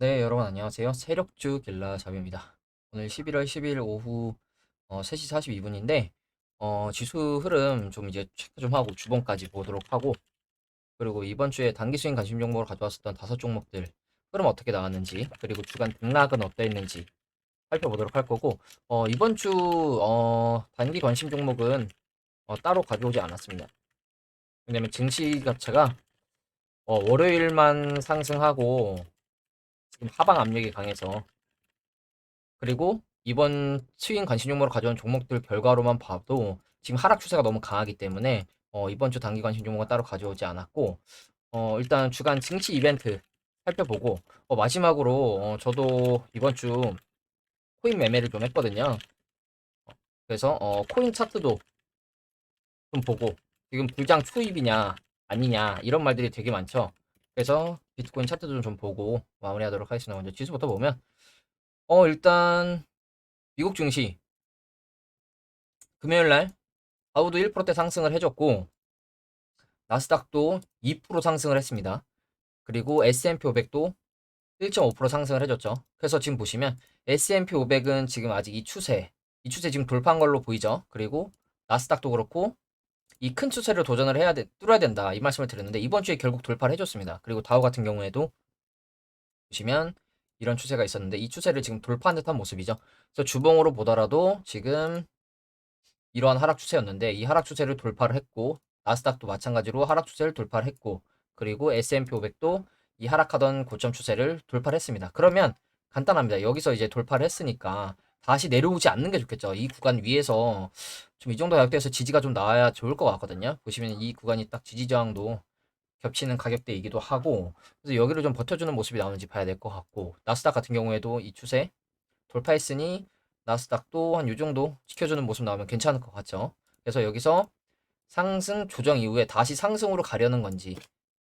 네, 여러분 안녕하세요. 세력주 길라잡입니다. 오늘 11월 10일 오후 3시 42분인데 지수 흐름 좀 이제 체크 좀 하고 주봉까지 보도록 하고, 그리고 이번 주에 단기 수익 관심 종목으로 가져왔었던 다섯 종목들 흐름 어떻게 나왔는지, 그리고 주간 등락은 어땠는지 살펴보도록 할 거고, 이번 주 단기 관심 종목은 따로 가져오지 않았습니다. 왜냐면 증시 자체가 월요일만 상승하고 지금 하방 압력이 강해서, 그리고 이번 스윙 관심 종목으로 가져온 종목들 결과로만 봐도 지금 하락 추세가 너무 강하기 때문에 이번 주 단기 관심 종목은 따로 가져오지 않았고, 일단 주간 증시 이벤트 살펴보고, 마지막으로 저도 이번 주 코인 매매를 좀 했거든요. 그래서 코인 차트도 좀 보고, 지금 불장 초입이냐 아니냐 이런 말들이 되게 많죠. 그래서 비트코인 차트도 좀 보고 마무리하도록 하겠습니다. 먼저 지수부터 보면 일단 미국 증시 금요일 날 다우도 1%대 상승을 해줬고, 나스닥도 2% 상승을 했습니다. 그리고 S&P 500도 1.5% 상승을 해줬죠. 그래서 지금 보시면 S&P 500은 지금 아직 이 추세 지금 돌파한 걸로 보이죠. 그리고 나스닥도 그렇고 이 큰 추세를 도전을 뚫어야 된다 이 말씀을 드렸는데, 이번 주에 결국 돌파를 해줬습니다. 그리고 다우 같은 경우에도 보시면 이런 추세가 있었는데 이 추세를 지금 돌파한 듯한 모습이죠. 그래서 주봉으로 보더라도 지금 이러한 하락 추세였는데 이 하락 추세를 돌파를 했고, 나스닥도 마찬가지로 하락 추세를 돌파를 했고, 그리고 S&P 500도 이 하락하던 고점 추세를 돌파를 했습니다. 그러면 간단합니다. 여기서 이제 돌파를 했으니까 다시 내려오지 않는 게 좋겠죠. 이 구간 위에서 좀 이 정도 가격대에서 지지가 좀 나와야 좋을 것 같거든요. 보시면 이 구간이 딱 지지 저항도 겹치는 가격대이기도 하고, 그래서 여기를 좀 버텨주는 모습이 나오는지 봐야 될 것 같고, 나스닥 같은 경우에도 이 추세 돌파했으니 나스닥도 한 요 정도 지켜주는 모습 나오면 괜찮을 것 같죠. 그래서 여기서 상승 조정 이후에 다시 상승으로 가려는 건지,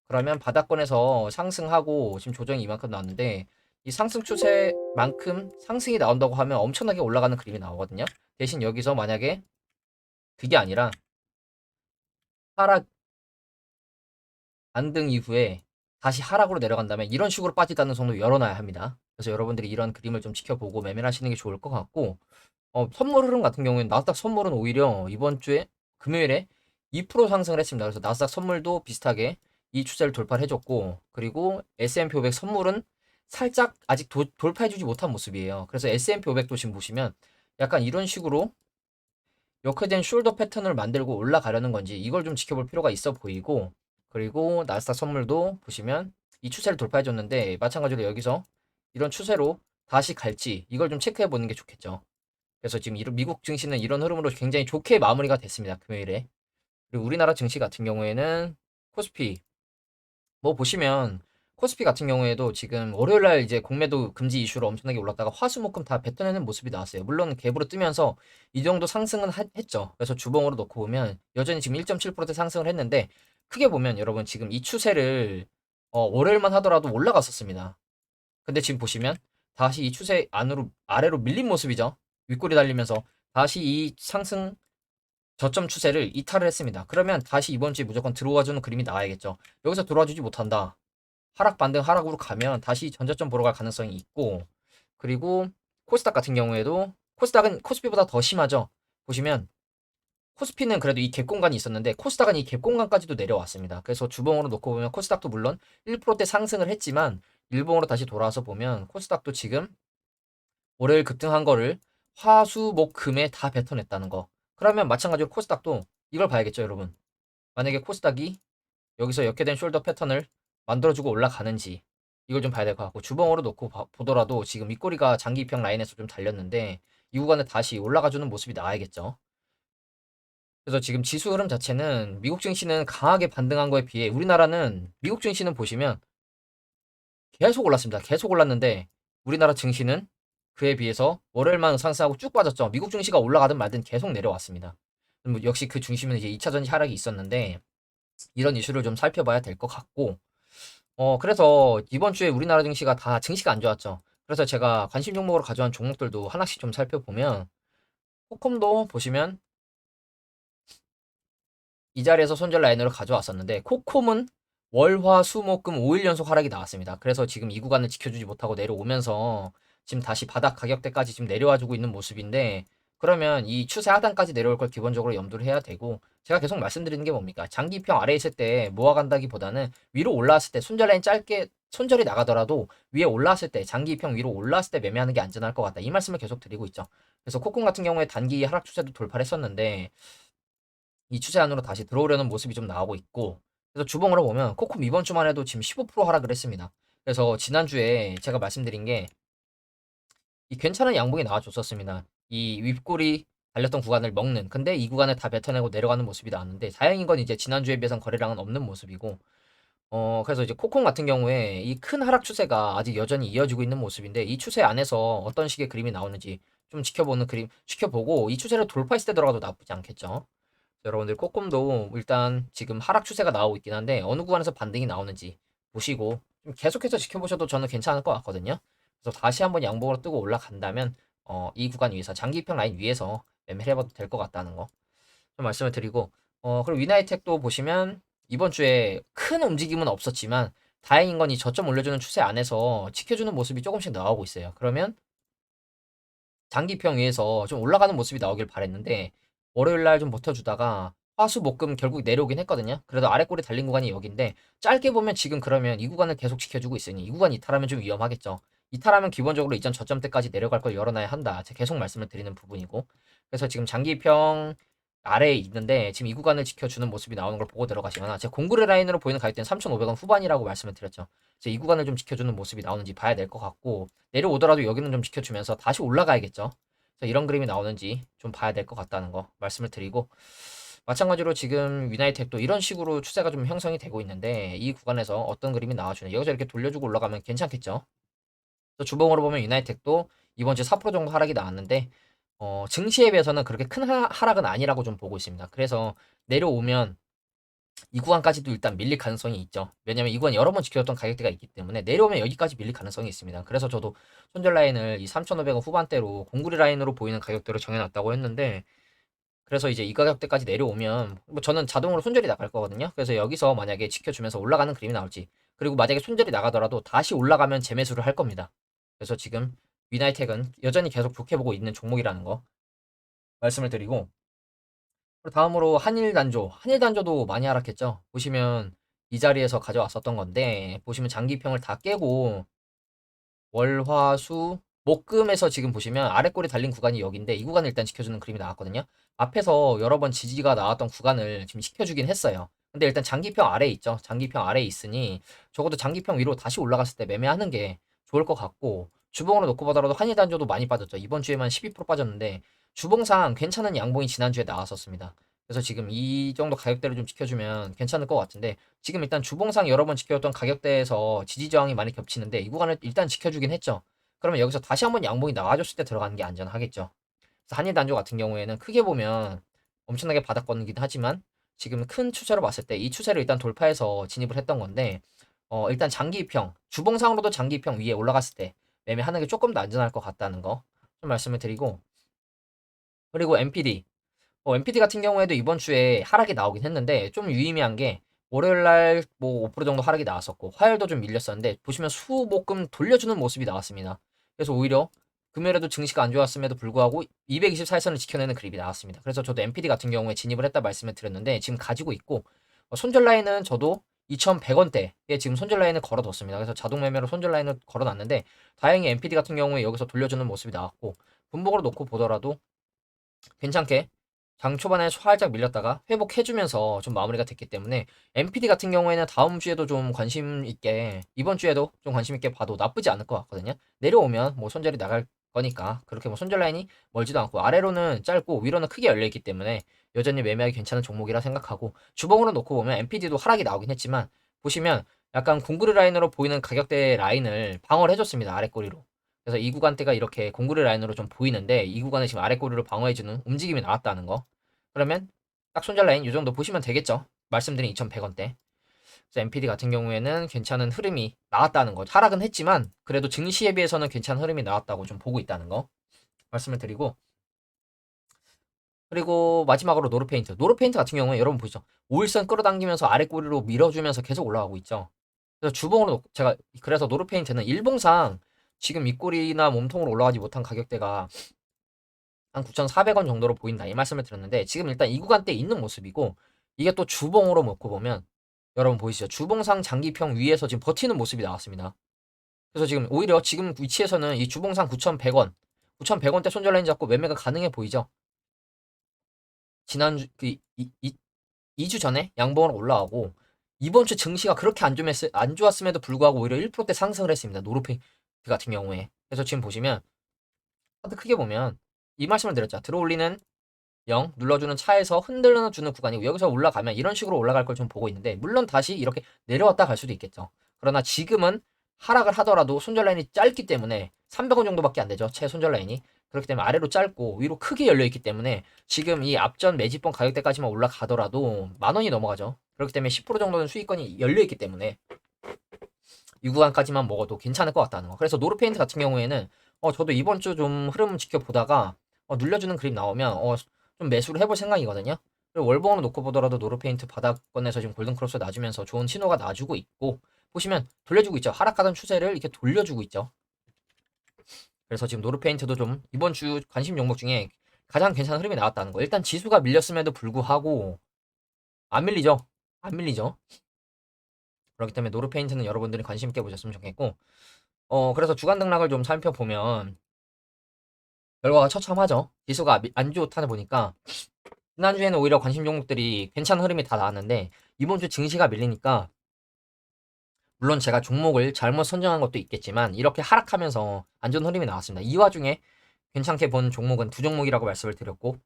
그러면 바닥권에서 상승하고 지금 조정이 이만큼 나왔는데 이 상승 추세만큼 상승이 나온다고 하면 엄청나게 올라가는 그림이 나오거든요. 대신 여기서 만약에 그게 아니라 하락 반등 이후에 다시 하락으로 내려간다면 이런 식으로 빠질 가능성도 열어놔야 합니다. 그래서 여러분들이 이런 그림을 좀 지켜보고 매매를 하시는 게 좋을 것 같고, 선물 흐름 같은 경우에는 나스닥 선물은 오히려 이번 주에 금요일에 2% 상승을 했습니다. 그래서 나스닥 선물도 비슷하게 이 추세를 돌파를 해줬고, 그리고 S&P 500 선물은 살짝 아직 돌파해주지 못한 모습이에요. 그래서 S&P 500도 지금 보시면 약간 이런 식으로 역회된 숄더 패턴을 만들고 올라가려는 건지 이걸 좀 지켜볼 필요가 있어 보이고, 그리고 나스닥 선물도 보시면 이 추세를 돌파해줬는데 마찬가지로 여기서 이런 추세로 다시 갈지 이걸 좀 체크해 보는 게 좋겠죠. 그래서 지금 미국 증시는 이런 흐름으로 굉장히 좋게 마무리가 됐습니다. 금요일에. 그리고 우리나라 증시 같은 경우에는 코스피 뭐 보시면 코스피 같은 경우에도 지금 월요일날 이제 공매도 금지 이슈로 엄청나게 올랐다가 화수목금 다 뱉어내는 모습이 나왔어요. 물론 갭으로 뜨면서 이 정도 상승은 했죠. 그래서 주봉으로 놓고 보면 여전히 지금 1.7%대 상승을 했는데, 크게 보면 여러분 지금 이 추세를 월요일만 하더라도 올라갔었습니다. 근데 지금 보시면 다시 이 추세 안으로 아래로 밀린 모습이죠. 윗골이 달리면서 다시 이 상승 저점 추세를 이탈을 했습니다. 그러면 다시 이번 주에 무조건 들어와주는 그림이 나와야겠죠. 여기서 들어와주지 못한다. 하락 반등 하락으로 가면 다시 전저점 보러 갈 가능성이 있고, 그리고 코스닥 같은 경우에도 코스닥은 코스피보다 더 심하죠. 보시면 코스피는 그래도 이 갭 공간이 있었는데 코스닥은 이 갭 공간까지도 내려왔습니다. 그래서 주봉으로 놓고 보면 코스닥도 물론 1%대 상승을 했지만 일봉으로 다시 돌아와서 보면 코스닥도 지금 월요일 급등한 거를 화, 수, 목, 금에 다 뱉어냈다는 거. 그러면 마찬가지로 코스닥도 이걸 봐야겠죠, 여러분. 만약에 코스닥이 여기서 역회된 숄더 패턴을 만들어주고 올라가는지 이걸 좀 봐야 될 것 같고, 주봉으로 놓고 보더라도 지금 윗꼬리가 장기 입형 라인에서 좀 달렸는데 이 구간에 다시 올라가주는 모습이 나와야겠죠. 그래서 지금 지수 흐름 자체는 미국 증시는 강하게 반등한 거에 비해 우리나라는 미국 증시는 보시면 계속 올랐습니다. 계속 올랐는데 우리나라 증시는 그에 비해서 월요일만 상승하고 쭉 빠졌죠. 미국 증시가 올라가든 말든 계속 내려왔습니다. 역시 그 중심은 이제 2차전지 하락이 있었는데 이런 이슈를 좀 살펴봐야 될 것 같고, 그래서 이번 주에 우리나라 증시가 다 증시가 안 좋았죠. 그래서 제가 관심 종목으로 가져온 종목들도 하나씩 좀 살펴보면, 코콤도 보시면 이 자리에서 손절 라인으로 가져왔었는데 코콤은 월화수목금 5일 연속 하락이 나왔습니다. 그래서 지금 이 구간을 지켜주지 못하고 내려오면서 지금 다시 바닥 가격대까지 지금 내려와주고 있는 모습인데, 그러면 이 추세 하단까지 내려올 걸 기본적으로 염두를 해야 되고, 제가 계속 말씀드리는 게 뭡니까? 장기평 아래에 있을 때 모아간다기보다는 위로 올라왔을 때 손절 라인 짧게 손절이 나가더라도 위에 올라왔을 때, 장기평 위로 올라왔을 때 매매하는 게 안전할 것 같다, 이 말씀을 계속 드리고 있죠. 그래서 코쿤 같은 경우에 단기 하락 추세도 돌파를 했었는데 이 추세 안으로 다시 들어오려는 모습이 좀 나오고 있고, 그래서 주봉으로 보면 코콤 이번 주만 해도 지금 15% 하락을 했습니다. 그래서 지난주에 제가 말씀드린 게 이 괜찮은 양봉이 나와줬었습니다. 이 윗골이 달렸던 구간을 먹는, 근데 이 구간을 다 뱉어내고 내려가는 모습이 나왔는데, 다행인 건 이제 지난주에 비해선 거래량은 없는 모습이고, 그래서 이제 코콤 같은 경우에 이 큰 하락 추세가 아직 여전히 이어지고 있는 모습인데, 이 추세 안에서 어떤 식의 그림이 나오는지 좀 지켜보고 이 추세를 돌파했을 때 들어가도 나쁘지 않겠죠. 여러분들 꼬꼼도 일단 지금 하락 추세가 나오고 있긴 한데 어느 구간에서 반등이 나오는지 보시고 좀 계속해서 지켜보셔도 저는 괜찮을 것 같거든요. 그래서 다시 한번 양봉으로 뜨고 올라간다면 이 구간 위에서 장기평 라인 위에서 매매를 해봐도 될 것 같다는 거 좀 말씀을 드리고, 그리고 위나이텍도 보시면 이번 주에 큰 움직임은 없었지만 다행인 건 이 저점 올려주는 추세 안에서 지켜주는 모습이 조금씩 나오고 있어요. 그러면 장기평 위에서 좀 올라가는 모습이 나오길 바랬는데 월요일 날 좀 버텨주다가 화수목금 결국 내려오긴 했거든요. 그래도 아래꼬리 달린 구간이 여기인데 짧게 보면 지금 그러면 이 구간을 계속 지켜주고 있으니 이 구간 이탈하면 좀 위험하겠죠. 이탈하면 기본적으로 이전 저점대까지 내려갈 걸 열어놔야 한다, 제가 계속 말씀을 드리는 부분이고, 그래서 지금 장기평 아래에 있는데 지금 이 구간을 지켜주는 모습이 나오는 걸 보고 들어가시거나, 제가 공구리 라인으로 보이는 가격대는 3,500원 후반이라고 말씀을 드렸죠. 이제 이 구간을 좀 지켜주는 모습이 나오는지 봐야 될 것 같고, 내려오더라도 여기는 좀 지켜주면서 다시 올라가야겠죠. 그래서 이런 그림이 나오는지 좀 봐야 될 것 같다는 거 말씀을 드리고, 마찬가지로 지금 위나이텍도 이런 식으로 추세가 좀 형성이 되고 있는데 이 구간에서 어떤 그림이 나와주는, 여기서 이렇게 돌려주고 올라가면 괜찮겠죠. 또 주봉으로 보면 유나이텍도 이번 주 4% 정도 하락이 나왔는데 증시에 비해서는 그렇게 큰 하락은 아니라고 좀 보고 있습니다. 그래서 내려오면 이 구간까지도 일단 밀릴 가능성이 있죠. 왜냐면 이 구간 여러 번 지켜줬던 가격대가 있기 때문에 내려오면 여기까지 밀릴 가능성이 있습니다. 그래서 저도 손절 라인을 이 3,500원 후반대로 공구리 라인으로 보이는 가격대로 정해놨다고 했는데, 그래서 이제 이 가격대까지 내려오면 뭐 저는 자동으로 손절이 나갈 거거든요. 그래서 여기서 만약에 지켜주면서 올라가는 그림이 나올지, 그리고 만약에 손절이 나가더라도 다시 올라가면 재매수를 할 겁니다. 그래서 지금 위나이텍은 여전히 계속 좋게 보고 있는 종목이라는 거 말씀을 드리고, 그리고 다음으로 한일단조. 한일단조도 많이 하락했죠. 보시면 이 자리에서 가져왔었던 건데, 보시면 장기평을 다 깨고 월화수 목금에서 지금 보시면 아래꼬리 달린 구간이 여기인데 이 구간을 일단 지켜주는 그림이 나왔거든요. 앞에서 여러 번 지지가 나왔던 구간을 지금 지켜주긴 했어요. 근데 일단 장기평 아래에 있죠. 장기평 아래에 있으니 적어도 장기평 위로 다시 올라갔을 때 매매하는 게 좋을 것 같고, 주봉으로 놓고 보더라도 한일단조도 많이 빠졌죠. 이번 주에만 12% 빠졌는데 주봉상 괜찮은 양봉이 지난주에 나왔었습니다. 그래서 지금 이 정도 가격대를 좀 지켜주면 괜찮을 것 같은데, 지금 일단 주봉상 여러 번 지켜줬던 가격대에서 지지 저항이 많이 겹치는데 이 구간을 일단 지켜주긴 했죠. 그러면 여기서 다시 한번 양봉이 나와줬을 때 들어가는 게 안전하겠죠. 그래서 한일단조 같은 경우에는 크게 보면 엄청나게 바닥권이긴 하지만 지금 큰 추세로 봤을 때 이 추세를 일단 돌파해서 진입을 했던 건데, 일단 장기평, 주봉상으로도 장기평 위에 올라갔을 때 매매하는 게 조금 더 안전할 것 같다는 거 좀 말씀을 드리고, 그리고 MPD. MPD 같은 경우에도 이번 주에 하락이 나오긴 했는데 좀 유의미한 게 월요일 날뭐 5% 정도 하락이 나왔었고 화요일도 좀 밀렸었는데 보시면 수목금 돌려주는 모습이 나왔습니다. 그래서 오히려 금요일에도 증시가 안 좋았음에도 불구하고 224일선을 지켜내는 그립이 나왔습니다. 그래서 저도 MPD 같은 경우에 진입을 했다 말씀을 드렸는데 지금 가지고 있고, 손절 라인은 저도 2,100원대에 지금 손절 라인을 걸어뒀습니다. 그래서 자동 매매로 손절 라인을 걸어놨는데 다행히 MPD 같은 경우에 여기서 돌려주는 모습이 나왔고, 분봉으로 놓고 보더라도 괜찮게 장 초반에 살짝 밀렸다가 회복해주면서 좀 마무리가 됐기 때문에 MPD 같은 경우에는 다음 주에도 좀 관심 있게, 이번 주에도 좀 관심 있게 봐도 나쁘지 않을 것 같거든요. 내려오면 뭐 손절이 나갈 거니까 그렇게 뭐 손절 라인이 멀지도 않고 아래로는 짧고 위로는 크게 열려 있기 때문에 여전히 매매하기 괜찮은 종목이라 생각하고, 주봉으로 놓고 보면 MPD도 하락이 나오긴 했지만 보시면 약간 공구리 라인으로 보이는 가격대 라인을 방어를 해줬습니다. 아래꼬리로. 그래서 이 구간대가 이렇게 공구리 라인으로 좀 보이는데 이 구간에 지금 아래꼬리를 방어해주는 움직임이 나왔다는 거. 그러면 딱 손절 라인 이 정도 보시면 되겠죠. 말씀드린 2,100원대. 그래서 MPD 같은 경우에는 괜찮은 흐름이 나왔다는 거. 하락은 했지만 그래도 증시에 비해서는 괜찮은 흐름이 나왔다고 좀 보고 있다는 거 말씀을 드리고, 그리고 마지막으로 노르페인트. 노르페인트 같은 경우에 여러분 보시죠. 5일선 끌어당기면서 아래 꼬리로 밀어주면서 계속 올라가고 있죠. 그래서 주봉으로 제가 그래서 노르페인트는 일봉상 지금 윗꼬리나 몸통으로 올라가지 못한 가격대가 한 9,400원 정도로 보인다 이 말씀을 드렸는데 지금 일단 이 구간대에 있는 모습이고 이게 또 주봉으로 놓고 보면 여러분 보이시죠? 주봉상 장기평 위에서 지금 버티는 모습이 나왔습니다. 그래서 지금 오히려 지금 위치에서는 이 주봉상 9,100원, 9,100원대 손절 라인 잡고 매매가 가능해 보이죠? 지난주 그 2주 전에 양봉으로 올라가고 이번 주 증시가 그렇게 안 좋았음에도 불구하고 오히려 1%대 상승을 했습니다. 노르페 같은 경우에. 그래서 지금 보시면 차트 크게 보면 이 말씀을 드렸죠. 들어올리는 0 눌러주는 차에서 흔들어주는 구간이고 여기서 올라가면 이런 식으로 올라갈 걸 좀 보고 있는데 물론 다시 이렇게 내려왔다 갈 수도 있겠죠. 그러나 지금은 하락을 하더라도 손절 라인이 짧기 때문에 300원 정도밖에 안 되죠. 최 손절 라인이. 그렇기 때문에 아래로 짧고 위로 크게 열려 있기 때문에 지금 이 앞전 매집본 가격대까지만 올라가더라도 10,000원이 넘어가죠. 그렇기 때문에 10% 정도는 수익권이 열려 있기 때문에 이 구간까지만 먹어도 괜찮을 것 같다는 거. 그래서 노르페인트 같은 경우에는 저도 이번 주 좀 흐름 지켜보다가 눌려주는 그림 나오면 좀 매수를 해볼 생각이거든요. 그리고 월봉으로 놓고 보더라도 노르페인트 바닥권에서 지금 골든크로스 놔주면서 좋은 신호가 놔주고 있고 보시면 돌려주고 있죠. 하락하던 추세를 이렇게 돌려주고 있죠. 그래서 지금 노르페인트도 좀 이번 주 관심 종목 중에 가장 괜찮은 흐름이 나왔다는 거. 일단 지수가 밀렸음에도 불구하고 안 밀리죠. 안 밀리죠. 그렇기 때문에 노르페인트는 여러분들이 관심 있게 보셨으면 좋겠고 그래서 주간 등락을 좀 살펴보면 결과가 처참하죠. 지수가 안 좋다 보니까 지난주에는 오히려 관심 종목들이 괜찮은 흐름이 다 나왔는데 이번 주 증시가 밀리니까 물론 제가 종목을 잘못 선정한 것도 있겠지만 이렇게 하락하면서 안 좋은 흐름이 나왔습니다. 이 와중에 괜찮게 본 종목은 두 종목이라고 말씀을 드렸고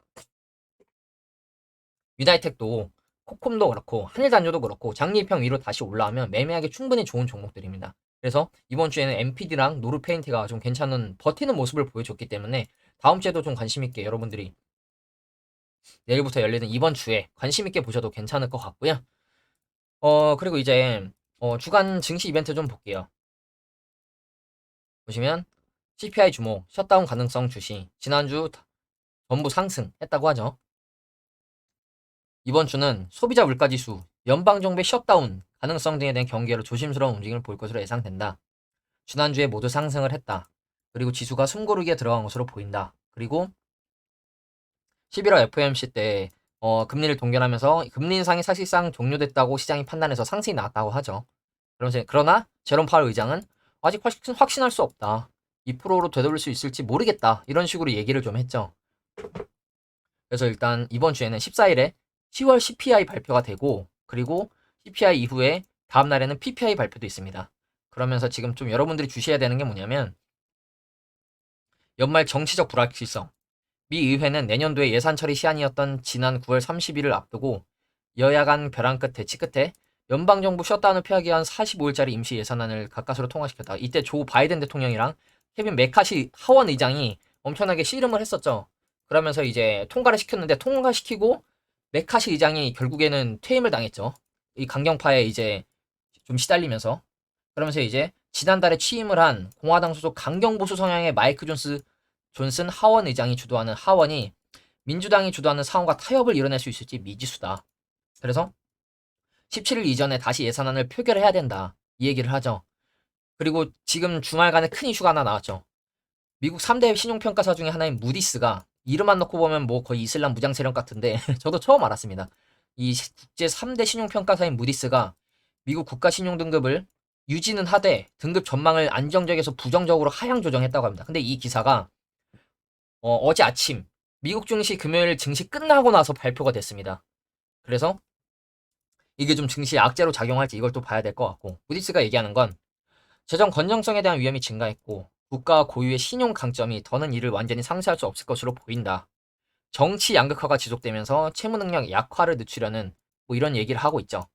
유나이텍도 코콤도 그렇고 한일단조도 그렇고 장기평 위로 다시 올라오면 매매하기 충분히 좋은 종목들입니다. 그래서 이번 주에는 MPD랑 노르페인트가 좀 괜찮은 버티는 모습을 보여줬기 때문에 다음 주에도 좀 관심 있게 여러분들이 내일부터 열리는 이번 주에 관심 있게 보셔도 괜찮을 것 같고요. 그리고 이제 주간 증시 이벤트 좀 볼게요. 보시면 CPI 주목, 셧다운 가능성 주시, 지난주 전부 상승했다고 하죠. 이번 주는 소비자 물가지수, 연방정부의 셧다운 가능성 등에 대한 경계로 조심스러운 움직임을 볼 것으로 예상된다. 지난주에 모두 상승을 했다. 그리고 지수가 숨고르기에 들어간 것으로 보인다. 그리고 11월 FOMC 때 금리를 동결하면서 금리 인상이 사실상 종료됐다고 시장이 판단해서 상승이 나왔다고 하죠. 그러나 제롬 파월 의장은 아직 확신할 수 없다. 2%로 되돌릴 수 있을지 모르겠다. 이런 식으로 얘기를 좀 했죠. 그래서 일단 이번 주에는 14일에 10월 CPI 발표가 되고 그리고 CPI 이후에 다음 날에는 PPI 발표도 있습니다. 그러면서 지금 좀 여러분들이 주셔야 되는 게 뭐냐면 연말 정치적 불확실성. 미 의회는 내년도에 예산 처리 시한이었던 지난 9월 30일을 앞두고 여야 간 벼랑 끝 대치 끝에 연방정부 셧다운을 피하기 위한 45일짜리 임시 예산안을 가까스로 통과시켰다. 이때 조 바이든 대통령이랑 케빈 메카시 하원 의장이 엄청나게 씨름을 했었죠. 그러면서 이제 통과를 시켰는데 통과시키고 메카시 의장이 결국에는 퇴임을 당했죠. 이 강경파에 이제 좀 시달리면서 그러면서 이제 지난달에 취임을 한 공화당 소속 강경보수 성향의 마이크 존슨 하원 의장이 주도하는 하원이 민주당이 주도하는 상원과 타협을 이뤄낼 수 있을지 미지수다. 그래서 17일 이전에 다시 예산안을 표결해야 된다. 이 얘기를 하죠. 그리고 지금 주말간에 큰 이슈가 하나 나왔죠. 미국 3대 신용평가사 중에 하나인 무디스가 이름만 넣고 보면 뭐 거의 이슬람 무장 세력 같은데 저도 처음 알았습니다. 이 국제 3대 신용평가사인 무디스가 미국 국가 신용 등급을 유지는 하되 등급 전망을 안정적에서 부정적으로 하향 조정했다고 합니다. 근데 이 기사가 어제 아침 미국 증시 금요일 증시 끝나고 나서 발표가 됐습니다. 그래서 이게 좀 증시에 악재로 작용할지 이걸 또 봐야 될 것 같고 무디스가 얘기하는 건 재정 건전성에 대한 위험이 증가했고 국가 고유의 신용 강점이 더는 이를 완전히 상쇄할 수 없을 것으로 보인다. 정치 양극화가 지속되면서 채무 능력 약화를 늦추려는 뭐 이런 얘기를 하고 있죠.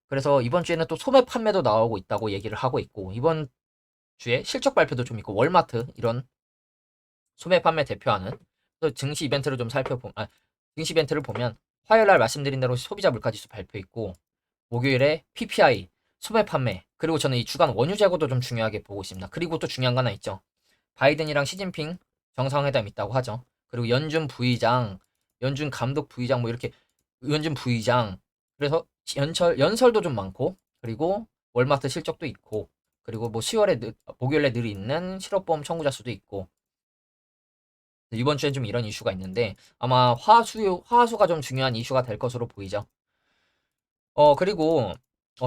그래서 이번 주에는 또 소매 판매도 나오고 있다고 얘기를 하고 있고 이번 주에 실적 발표도 좀 있고 월마트 이런 소매 판매 대표하는 또 증시 이벤트를 좀 증시 이벤트를 보면 화요일 날 말씀드린 대로 소비자 물가지수 발표 있고 목요일에 PPI 소매 판매 그리고 저는 이 주간 원유 재고도 좀 중요하게 보고 있습니다. 그리고 또 중요한 거 하나 있죠. 바이든이랑 시진핑 정상회담 있다고 하죠. 그리고 연준 부의장 연준 감독 부의장 뭐 이렇게 연준 부의장 그래서 연설도 좀 많고 그리고 월마트 실적도 있고 그리고 뭐 10월에 목요일에 늘 있는 실업보험 청구자 수도 있고 이번 주엔 좀 이런 이슈가 있는데 아마 화수가 좀 중요한 이슈가 될 것으로 보이죠. 그리고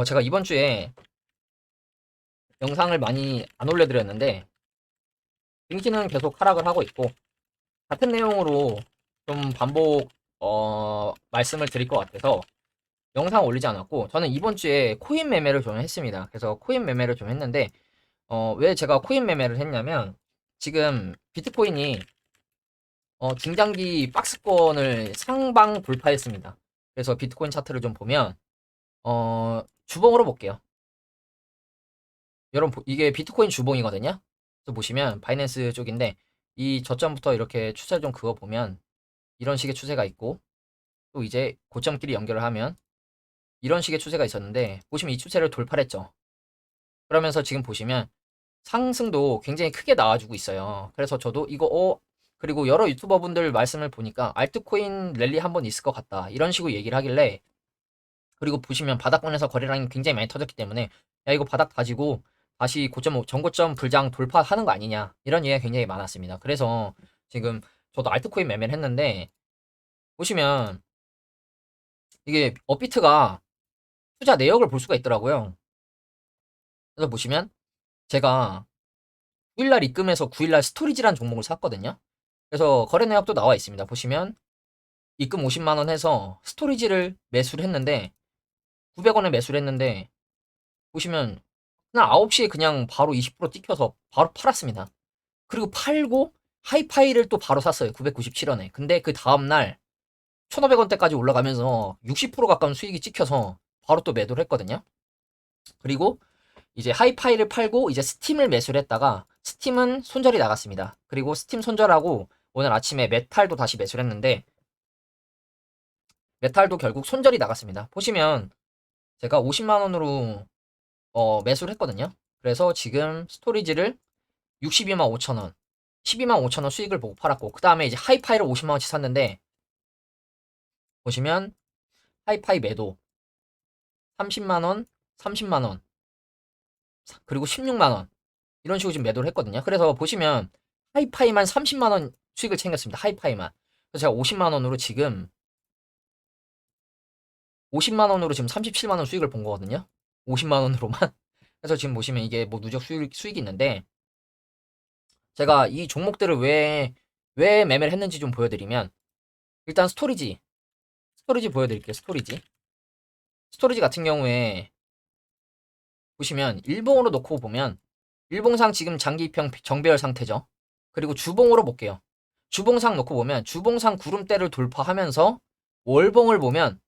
제가 이번 주에 영상을 많이 안 올려드렸는데 링크는 계속 하락을 하고 있고 같은 내용으로 좀 반복 말씀을 드릴 것 같아서 영상 올리지 않았고 저는 이번 주에 코인 매매를 좀 했습니다. 그래서 코인 매매를 좀 했는데 왜 제가 코인 매매를 했냐면 지금 비트코인이 중장기 박스권을 상방 돌파했습니다. 그래서 비트코인 차트를 좀 보면 주봉으로 볼게요. 여러분 이게 비트코인 주봉이거든요. 그래서 보시면 바이낸스 쪽인데 이 저점부터 이렇게 추세를 좀 그어 보면 이런 식의 추세가 있고 또 이제 고점끼리 연결을 하면 이런 식의 추세가 있었는데 보시면 이 추세를 돌파를 했죠. 그러면서 지금 보시면 상승도 굉장히 크게 나와주고 있어요. 그래서 저도 이거 그리고 여러 유튜버 분들 말씀을 보니까 알트코인 랠리 한번 있을 것 같다 이런 식으로 얘기를 하길래 그리고 보시면 바닥권에서 거래량이 굉장히 많이 터졌기 때문에 야 이거 바닥 다지고 다시 고점 전고점 불장 돌파하는 거 아니냐 이런 얘기가 굉장히 많았습니다. 그래서 지금 저도 알트코인 매매를 했는데 보시면 이게 업비트가 투자 내역을 볼 수가 있더라고요. 그래서 보시면 제가 9일날 입금해서 9일날 스토리지라는 종목을 샀거든요. 그래서 거래 내역도 나와 있습니다. 보시면 입금 50만원 해서 스토리지를 매수를 했는데 900원에 매수를 했는데 보시면 그냥 9시에 그냥 바로 20% 찍혀서 바로 팔았습니다. 그리고 팔고 하이파이를 또 바로 샀어요. 997원에. 근데 그 다음날 1500원대까지 올라가면서 60% 가까운 수익이 찍혀서 바로 또 매도를 했거든요. 그리고 이제 하이파이를 팔고 이제 스팀을 매수를 했다가 스팀은 손절이 나갔습니다. 그리고 스팀 손절하고 오늘 아침에 메탈도 다시 매수를 했는데 메탈도 결국 손절이 나갔습니다. 보시면 제가 50만원으로 매수를 했거든요. 그래서 지금 스토리지를 62만 5천원 12만 5천원 수익을 보고 팔았고 그 다음에 이제 하이파이를 50만원치 샀는데 보시면 하이파이 매도 30만원 30만원 그리고 16만원 이런 식으로 지금 매도를 했거든요. 그래서 보시면 하이파이만 30만원 수익을 챙겼습니다. 하이파이만. 그래서 제가 50만원으로 지금 50만원으로 지금 37만원 수익을 본 거거든요. 50만원으로만. 그래서 지금 보시면 이게 뭐 누적 수익이 있는데 제가 이 종목들을 왜 매매를 했는지 좀 보여드리면 일단 스토리지 보여드릴게요. 스토리지 같은 경우에 보시면 일봉으로 놓고 보면 일봉상 지금 장기평 정배열 상태죠. 그리고 주봉으로 볼게요. 주봉상 놓고 보면 주봉상 구름대를 돌파하면서 월봉을 보면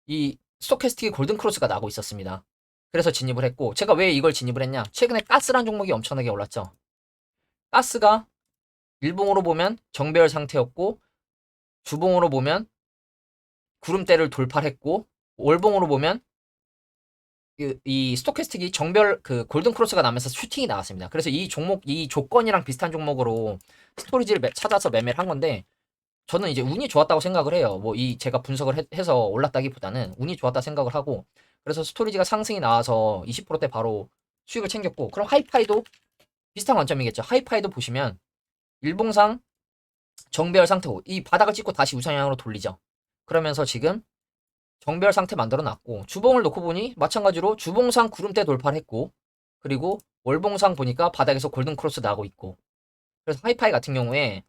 이 스토캐스틱의 골든크로스가 나고 있었습니다. 그래서 진입을 했고 제가 왜 이걸 진입을 했냐 최근에 가스란 종목이 엄청나게 올랐죠. 가스가 일봉으로 보면 정배열 상태였고 주봉으로 보면 구름대를 돌파를 했고 월봉으로 보면 이 스토캐스틱이 정별 그 골든 크로스가 나면서 슈팅이 나왔습니다. 그래서 이 종목 이 조건이랑 비슷한 종목으로 스토리지를 찾아서 매매를 한 건데 저는 이제 운이 좋았다고 생각을 해요. 뭐 이 제가 분석을 해서 올랐다기보다는 운이 좋았다 생각을 하고 그래서 스토리지가 상승이 나와서 20%대 바로 수익을 챙겼고 그럼 하이파이도 비슷한 관점이겠죠. 하이파이도 보시면 일봉상 정배열 상태고 이 바닥을 찍고 다시 우상향으로 돌리죠. 그러면서 지금 정배열 상태 만들어 놨고 주봉을 놓고 보니 마찬가지로 주봉상 구름대 돌파를 했고 그리고 월봉상 보니까 바닥에서 골든 크로스 나고 있고 그래서 하이파이 같은 경우에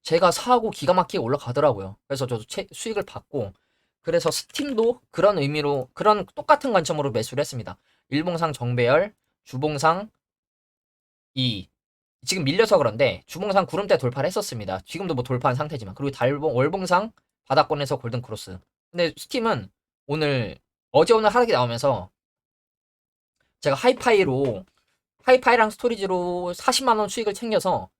제가 사고 기가 막히게 올라가더라고요. 그래서 저도 수익을 받고 그래서 스팀도 그런 의미로 그런 똑같은 관점으로 매수를 했습니다. 일봉상 정배열 주봉상 지금 밀려서 그런데 주봉상 구름대 돌파를 했었습니다. 지금도 뭐 돌파한 상태지만 그리고 월봉상 바닥권에서 골든 크로스 근데 스팀은 어제 오늘 하락이 나오면서 제가 하이파이랑 스토리지로 40만원 수익을 챙겨서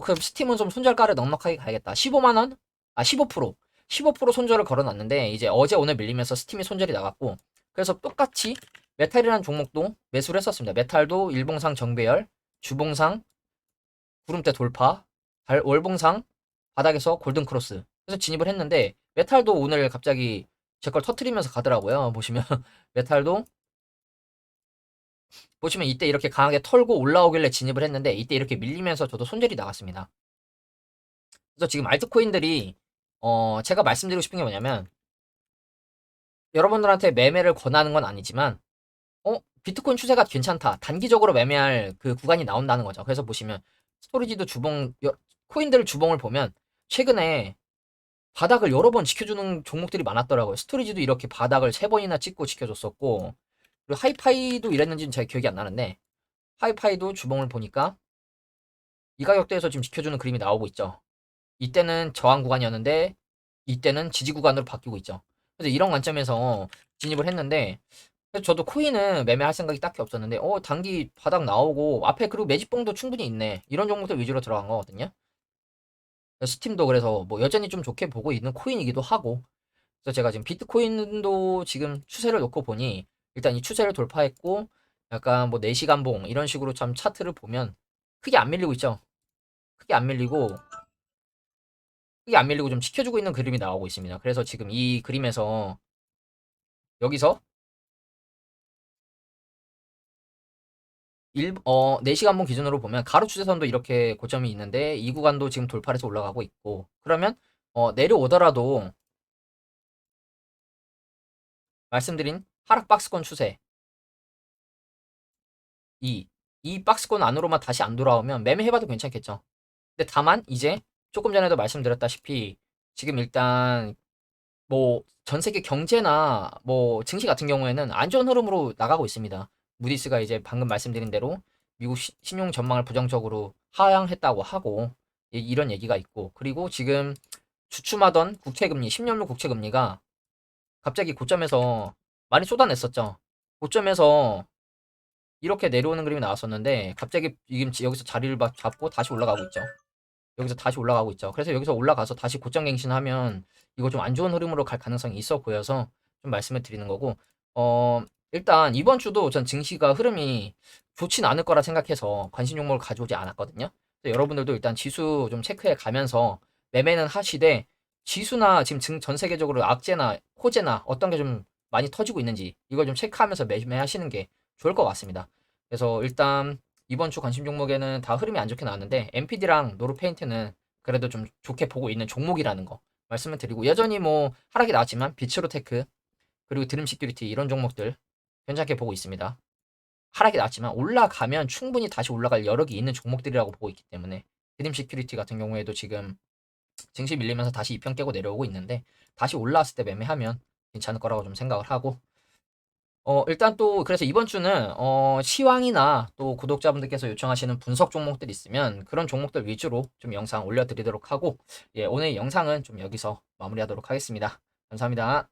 그럼 스팀은 좀 손절가를 넉넉하게 가야겠다. 15만원? 15% 손절을 걸어놨는데 이제 어제 오늘 밀리면서 스팀이 손절이 나갔고 그래서 똑같이 메탈이라는 종목도 매수를 했었습니다. 메탈도 일봉상 정배열, 주봉상 구름대 돌파, 월봉상 바닥에서 골든 크로스. 그래서 진입을 했는데 메탈도 오늘 갑자기 제 걸 터트리면서 가더라고요. 보시면 메탈도 보시면 이때 이렇게 강하게 털고 올라오길래 진입을 했는데 이때 이렇게 밀리면서 저도 손절이 나갔습니다. 그래서 지금 알트코인들이 제가 말씀드리고 싶은 게 뭐냐면 여러분들한테 매매를 권하는 건 아니지만 비트코인 추세가 괜찮다. 단기적으로 매매할 그 구간이 나온다는 거죠. 그래서 보시면 스토리지도 코인들 주봉을 보면 최근에 바닥을 여러 번 지켜주는 종목들이 많았더라고요. 스토리지도 이렇게 바닥을 3번이나 찍고 지켜줬었고, 그리고 하이파이도 이랬는지는 잘 기억이 안 나는데, 하이파이도 주봉을 보니까 이 가격대에서 지금 지켜주는 그림이 나오고 있죠. 이때는 저항 구간이었는데, 이때는 지지 구간으로 바뀌고 있죠. 그래서 이런 관점에서 진입을 했는데, 그래서 저도 코인은 매매할 생각이 딱히 없었는데, 단기 바닥 나오고, 앞에 그리고 매집봉도 충분히 있네. 이런 종목들 위주로 들어간 거거든요. 스팀도 그래서 뭐 여전히 좀 좋게 보고 있는 코인이기도 하고, 그래서 제가 지금 비트코인도 지금 추세를 놓고 보니 일단 이 추세를 돌파했고 약간 뭐 4시간 봉 이런 식으로 참 차트를 보면 크게 안 밀리고 있죠. 크게 안 밀리고 좀 지켜주고 있는 그림이 나오고 있습니다. 그래서 지금 이 그림에서 여기서 4시간 봉 기준으로 보면 가로 추세선도 이렇게 고점이 있는데 이 구간도 지금 돌파를 해서 올라가고 있고, 그러면 내려오더라도 말씀드린 하락 박스권 추세 이 박스권 안으로만 다시 안 돌아오면 매매해봐도 괜찮겠죠. 근데 다만 이제 조금 전에도 말씀드렸다시피 지금 일단 뭐 전 세계 경제나 뭐 증시 같은 경우에는 안 좋은 흐름으로 나가고 있습니다. 무디스가 이제 방금 말씀드린 대로 미국 신용 전망을 부정적으로 하향했다고 하고 이런 얘기가 있고, 그리고 지금 주춤하던 국채금리 10년물 국채금리가 갑자기 고점에서 많이 쏟아냈었죠. 고점에서 이렇게 내려오는 그림이 나왔었는데 갑자기 지금 여기서 자리를 잡고 다시 올라가고 있죠. 여기서 다시 올라가고 있죠. 그래서 여기서 올라가서 다시 고점 갱신하면 이거 좀 안 좋은 흐름으로 갈 가능성이 있어 보여서 좀 말씀을 드리는 거고, 일단 이번 주도 전 증시가 흐름이 좋진 않을 거라 생각해서 관심 종목을 가져오지 않았거든요. 그래서 여러분들도 일단 지수 좀 체크해 가면서 매매는 하시되, 지수나 지금 전 세계적으로 악재나 호재나 어떤 게 좀 많이 터지고 있는지 이걸 좀 체크하면서 매매하시는 게 좋을 것 같습니다. 그래서 일단 이번 주 관심 종목에는 다 흐름이 안 좋게 나왔는데 MPD랑 노르페인트는 그래도 좀 좋게 보고 있는 종목이라는 거 말씀을 드리고, 여전히 뭐 하락이 나왔지만 비츠로테크 그리고 드림 시큐리티 이런 종목들 괜찮게 보고 있습니다. 하락이 나왔지만 올라가면 충분히 다시 올라갈 여력이 있는 종목들이라고 보고 있기 때문에 드림 시큐리티 같은 경우에도 지금 증시 밀리면서 다시 2편 깨고 내려오고 있는데 다시 올라왔을 때 매매하면 괜찮을 거라고 좀 생각을 하고, 일단 또 그래서 이번 주는 시황이나 또 구독자분들께서 요청하시는 분석 종목들 있으면 그런 종목들 위주로 좀 영상 올려드리도록 하고, 예, 오늘 영상은 좀 여기서 마무리하도록 하겠습니다. 감사합니다.